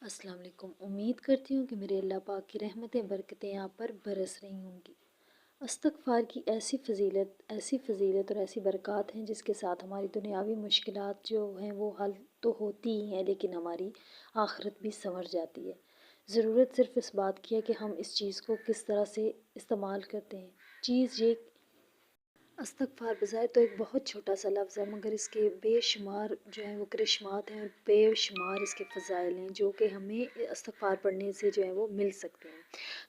السلام علیکم۔ امید کرتی ہوں کہ میرے اللہ پاک کی رحمتیں برکتیں آپ پر برس رہی ہوں گی۔ استغفار کی ایسی فضیلت اور ایسی برکات ہیں جس کے ساتھ ہماری دنیاوی مشکلات جو ہیں وہ حل تو ہوتی ہی ہیں، لیکن ہماری آخرت بھی سنور جاتی ہے۔ ضرورت صرف اس بات کی ہے کہ ہم اس چیز کو کس طرح سے استعمال کرتے ہیں۔ چیز یہ استغفار بظاہر تو ایک بہت چھوٹا سا لفظ ہے، مگر اس کے بے شمار جو ہیں وہ کرشمات ہیں، بے شمار اس کے فضائل ہیں جو کہ ہمیں استغفار پڑھنے سے جو ہے وہ مل سکتے ہیں۔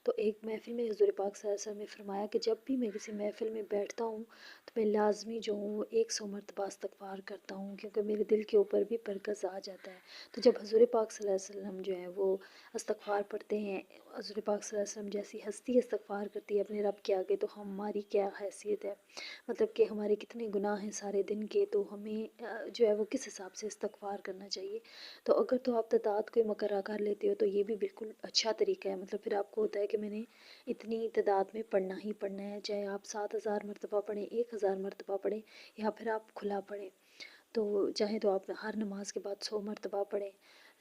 تو ایک محفل میں حضور پاک صلی اللہ علیہ وسلم نے فرمایا کہ جب بھی میں کسی محفل میں بیٹھتا ہوں تو میں لازمی جو ہوں وہ 100 مرتبہ استغفار کرتا ہوں، کیونکہ میرے دل کے اوپر بھی برکت آ جاتا ہے۔ تو جب حضور پاک صلی اللہ علیہ وسلم جو ہے وہ استغفار پڑھتے ہیں، حضور پاک صلی اللہ علیہ وسلم جیسی ہستی استغفار کرتی ہے اپنے رب کے آگے، تو ہماری کیا حیثیت ہے، مطلب کہ ہمارے کتنے گناہ ہیں سارے دن کے، تو ہمیں جو ہے وہ کس حساب سے استغفار کرنا چاہیے۔ تو اگر تو آپ تعداد کوئی مقررہ کر لیتے ہو تو یہ بھی بالکل اچھا طریقہ ہے، مطلب پھر آپ کو ہوتا ہے کہ میں نے اتنی تعداد میں پڑھنا ہی پڑھنا ہے، چاہے آپ 7,000 مرتبہ پڑھیں، 1,000 مرتبہ پڑھیں، یا پھر آپ کھلا پڑھیں۔ تو چاہے تو آپ ہر نماز کے بعد 100 مرتبہ پڑھیں،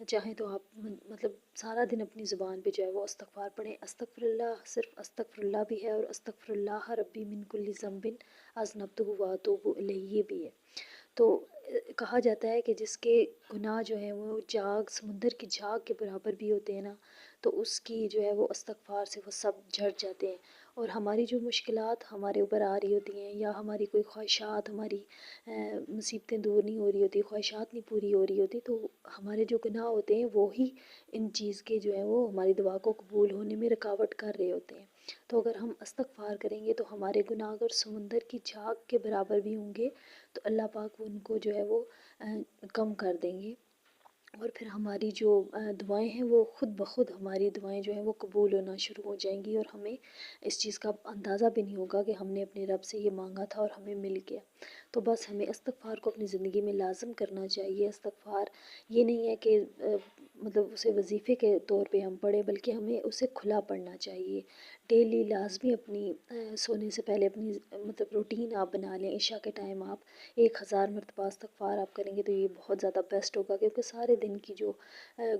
چاہے تو آپ مطلب سارا دن اپنی زبان پہ جو ہے وہ استغفار پڑھیں۔ استغفر اللہ صرف استغفر اللہ بھی ہے، اور استغفر اللہ ربی من کل ذنب اذنبتہ واتوب الیہ یہ بھی ہے۔ تو کہا جاتا ہے کہ جس کے گناہ جو ہیں وہ سمندر کی جھاگ کے برابر بھی ہوتے ہیں نا، تو اس کی جو ہے وہ استغفار سے وہ سب جھڑ جاتے ہیں۔ اور ہماری جو مشکلات ہمارے اوپر آ رہی ہوتی ہیں، یا ہماری کوئی خواہشات، ہماری مصیبتیں دور نہیں ہو رہی ہوتی، خواہشات نہیں پوری ہو رہی ہوتی، تو ہمارے جو گناہ ہوتے ہیں وہی ان چیز کے جو ہے وہ ہماری دعا کو قبول ہونے میں رکاوٹ کر رہے ہوتے ہیں۔ تو اگر ہم استغفار کریں گے تو ہمارے گناہ اگر سمندر کی جھاگ کے برابر بھی ہوں گے تو اللہ پاک ان کو جو ہے وہ کم کر دیں گے، اور پھر ہماری جو دعائیں ہیں وہ خود بخود ہماری دعائیں جو ہیں وہ قبول ہونا شروع ہو جائیں گی، اور ہمیں اس چیز کا اندازہ بھی نہیں ہوگا کہ ہم نے اپنے رب سے یہ مانگا تھا اور ہمیں مل گیا۔ تو بس ہمیں استغفار کو اپنی زندگی میں لازم کرنا چاہیے۔ استغفار یہ نہیں ہے کہ مطلب اسے وظیفے کے طور پہ ہم پڑھیں، بلکہ ہمیں اسے کھلا پڑھنا چاہیے۔ ڈیلی لازمی اپنی سونے سے پہلے اپنی مطلب روٹین آپ بنا لیں، عشاء کے ٹائم آپ 1,000 مرتبہ استغفار آپ کریں گے تو یہ بہت زیادہ بیسٹ ہوگا، کیونکہ سارے دن کی جو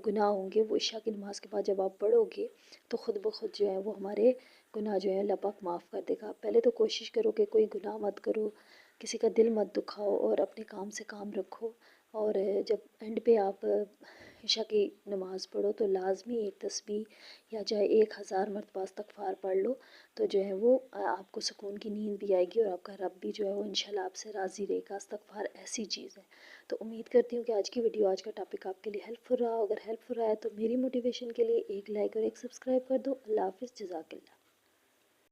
گناہ ہوں گے وہ عشاء کی نماز کے بعد جب آپ پڑھو گے تو خود بخود جو ہے وہ ہمارے گناہ جو ہے اللہ پاک معاف کر دے گا۔ پہلے تو کوشش کرو کہ کوئی گناہ مت کرو، کسی کا دل مت دکھاؤ، اور اپنے کام سے کام رکھو، اور جب اینڈ پہ آپ عشاء کی نماز پڑھو تو لازمی ایک تسبیح یا چاہے 1,000 مرتبہ استغفار پڑھ لو، تو جو ہے وہ آپ کو سکون کی نیند بھی آئے گی، اور آپ کا رب بھی جو ہے وہ انشاءاللہ آپ سے راضی رہے گا۔ استغفار ایسی چیز ہے۔ تو امید کرتی ہوں کہ آج کی ویڈیو، آج کا ٹاپک آپ کے لیے ہیلپ فل رہا۔ اگر ہیلپ فل رہا ہے تو میری موٹیویشن کے لیے ایک لائک اور ایک سبسکرائب کر دو۔ اللہ حافظ، جزاک اللہ۔